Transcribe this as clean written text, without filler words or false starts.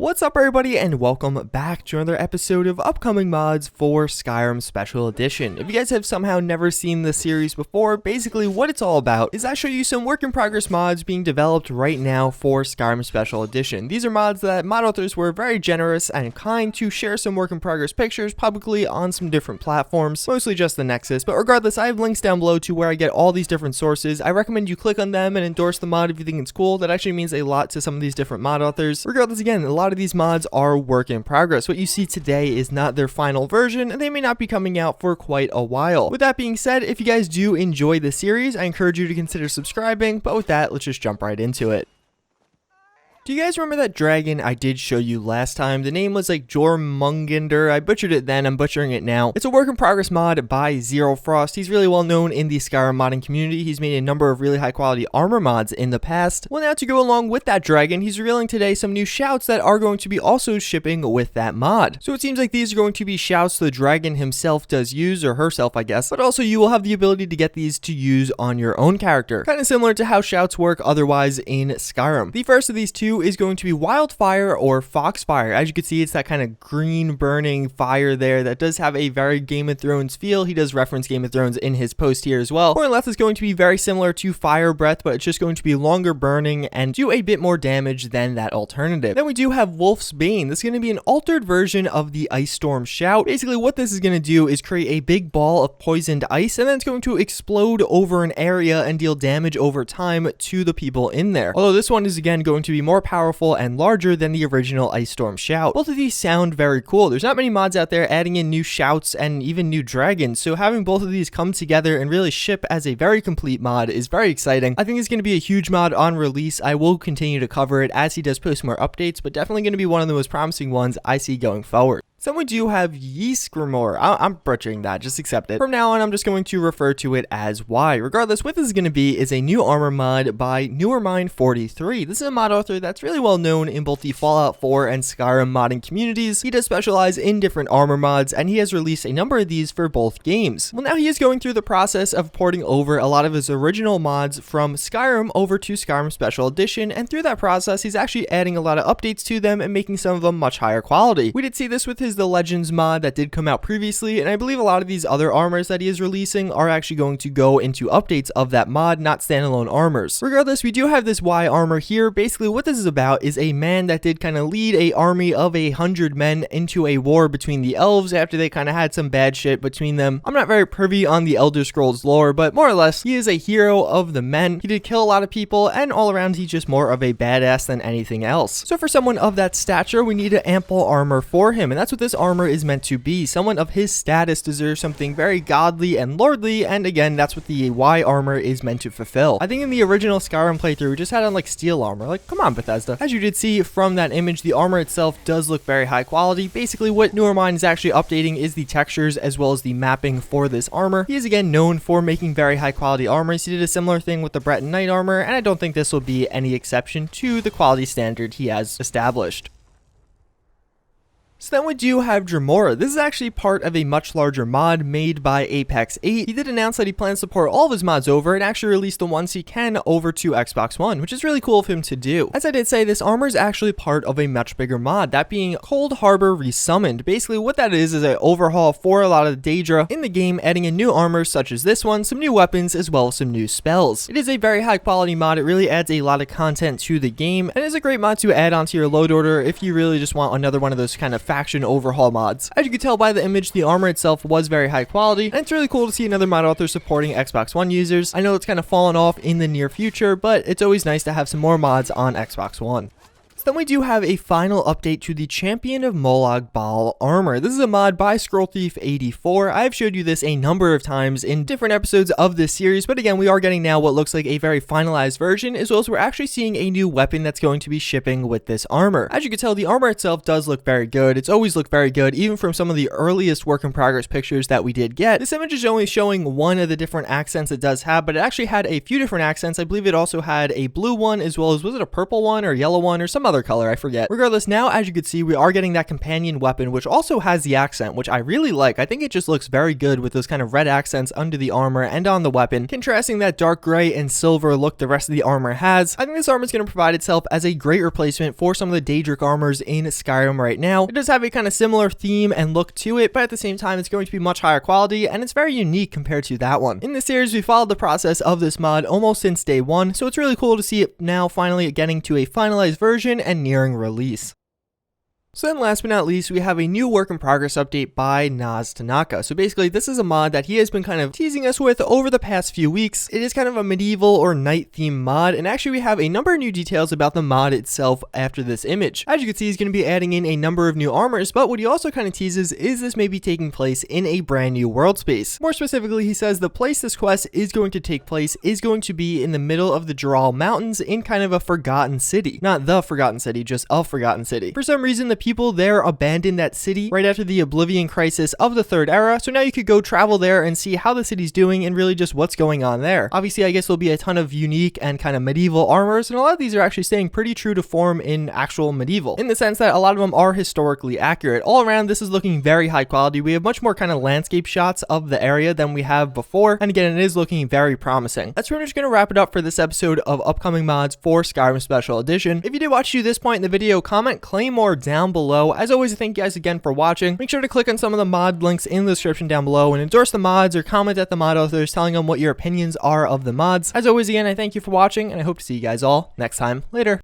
What's up everybody and welcome back to another episode of upcoming mods for Skyrim Special Edition. If you guys have somehow never seen this series before, basically what it's all about is I show you some work in progress mods being developed right now for Skyrim Special Edition. These are mods that mod authors were very generous and kind to share some work in progress pictures publicly on some different platforms, mostly just the Nexus, but regardless I have links down below to where I get all these different sources. I recommend you click on them and endorse the mod if you think it's cool. That actually means a lot to some of these different mod authors. Regardless, again, a lot of these mods are work in progress. What you see today is not their final version, and they may not be coming out for quite a while. With that being said, if you guys do enjoy the series, I encourage you to consider subscribing, but with that, let's just jump right into it. Do you guys remember that dragon I did show you last time? The name was like Jormungandr. I butchered it then, I'm butchering it now. It's a work in progress mod by Zero Frost. He's really well known in the Skyrim modding community. He's made a number of really high quality armor mods in the past. Well, now to go along with that dragon, he's revealing today some new shouts that are going to be also shipping with that mod. So it seems like these are going to be shouts the dragon himself does use, or herself I guess, but also you will have the ability to get these to use on your own character. Kind of similar to how shouts work otherwise in Skyrim. The first of these two is going to be Wildfire or Foxfire. As you can see, it's that kind of green burning fire there that does have a very Game of Thrones feel. He does reference Game of Thrones in his post here as well. Or left is going to be very similar to Fire Breath, but it's just going to be longer burning and do a bit more damage than that alternative. Then we do have Wolf's Bane. This is going to be an altered version of the Ice Storm shout. Basically what this is going to do is create a big ball of poisoned ice, and then it's going to explode over an area and deal damage over time to the people in there. Although this one is again going to be more powerful and larger than the original Ice Storm shout. Both of these sound very cool. There's not many mods out there adding in new shouts and even new dragons, so having both of these come together and really ship as a very complete mod is very exciting. I think it's going to be a huge mod on release. I will continue to cover it as he does post more updates, but definitely going to be one of the most promising ones I see going forward. Then we do have Ysgramor. I'm butchering that, just accept it. From now on, I'm just going to refer to it as Y. Regardless, what this is going to be is a new armor mod by Newermind43. This is a mod author that's really well known in both the Fallout 4 and Skyrim modding communities. He does specialize in different armor mods, and he has released a number of these for both games. Well, now he is going through the process of porting over a lot of his original mods from Skyrim over to Skyrim Special Edition, and through that process, he's actually adding a lot of updates to them and making some of them much higher quality. We did see this with his The Legends mod that did come out previously, and I believe a lot of these other armors that he is releasing are actually going to go into updates of that mod, not standalone armors. Regardless, we do have this Y armor here. Basically what this is about is a man that did kind of lead a army of 100 men into a war between the elves after they kind of had some bad shit between them. I'm not very privy on the Elder Scrolls lore, but more or less he is a hero of the men. He did kill a lot of people, and all around he's just more of a badass than anything else. So for someone of that stature, we need an ample armor for him, and that's what this armor is meant to be. Someone of his status deserves something very godly and lordly, and again, that's what the Y armor is meant to fulfill. I think in the original Skyrim playthrough, we just had on like steel armor. Like, come on, Bethesda. As you did see from that image, the armor itself does look very high quality. Basically, what Newermind is actually updating is the textures as well as the mapping for this armor. He is again known for making very high quality armors. He did a similar thing with the Breton Knight armor, and I don't think this will be any exception to the quality standard he has established. So then we do have Dremora. This is actually part of a much larger mod made by Apex 8. He did announce that he plans to port all of his mods over and actually release the ones he can over to Xbox One, which is really cool of him to do. As I did say, this armor is actually part of a much bigger mod, that being Cold Harbor Resummoned. Basically what that is an overhaul for a lot of the Daedra in the game, adding in new armor such as this one, some new weapons, as well as some new spells. It is a very high quality mod. It really adds a lot of content to the game, and is a great mod to add onto your load order if you really just want another one of those kind of faction overhaul mods. As you can tell by the image, the armor itself was very high quality, and it's really cool to see another mod author supporting Xbox One users. I know it's kind of fallen off in the near future, but it's always nice to have some more mods on Xbox One. So then we do have a final update to the Champion of Molag Bal armor. This is a mod by ScrollThief84. I've showed you this a number of times in different episodes of this series, but again, we are getting now what looks like a very finalized version, as well as we're actually seeing a new weapon that's going to be shipping with this armor. As you can tell, the armor itself does look very good. It's always looked very good, even from some of the earliest work in progress pictures that we did get. This image is only showing one of the different accents it does have, but it actually had a few different accents. I believe it also had a blue one, as well as, was it a purple one or yellow one or some other color, I forget. Regardless, now as you can see, we are getting that companion weapon, which also has the accent, which I really like. I think it just looks very good with those kind of red accents under the armor and on the weapon, contrasting that dark gray and silver look the rest of the armor has. I think this armor is going to provide itself as a great replacement for some of the Daedric armors in Skyrim right now. It does have a kind of similar theme and look to it, but at the same time, it's going to be much higher quality, and it's very unique compared to that one. In this series, we followed the process of this mod almost since day one, so it's really cool to see it now finally getting to a finalized version and nearing release. So then last but not least, we have a new work in progress update by Naz Tanaka. So basically, this is a mod that he has been kind of teasing us with over the past few weeks. It is kind of a medieval or night themed mod, and actually we have a number of new details about the mod itself after this image. As you can see, he's going to be adding in a number of new armors, but what he also kind of teases is this may be taking place in a brand new world space. More specifically, he says the place this quest is going to take place is going to be in the middle of the Dural Mountains in kind of a forgotten city. Not the forgotten city, just a forgotten city. For some reason, the people there abandoned that city right after the Oblivion crisis of the Third Era, so now you could go travel there and see how the city's doing and really just what's going on there. Obviously, I guess there'll be a ton of unique and kind of medieval armors, and a lot of these are actually staying pretty true to form in actual medieval, in the sense that a lot of them are historically accurate. All around, this is looking very high quality. We have much more kind of landscape shots of the area than we have before, and again, it is looking very promising. That's pretty much going to wrap it up for this episode of upcoming mods for Skyrim Special Edition. If you did watch to this point in the video, comment Claymore down below. As always, thank you guys again for watching. Make sure to click on some of the mod links in the description down below and endorse the mods or comment at the mod authors telling them what your opinions are of the mods. As always, again, I thank you for watching, and I hope to see you guys all next time. Later.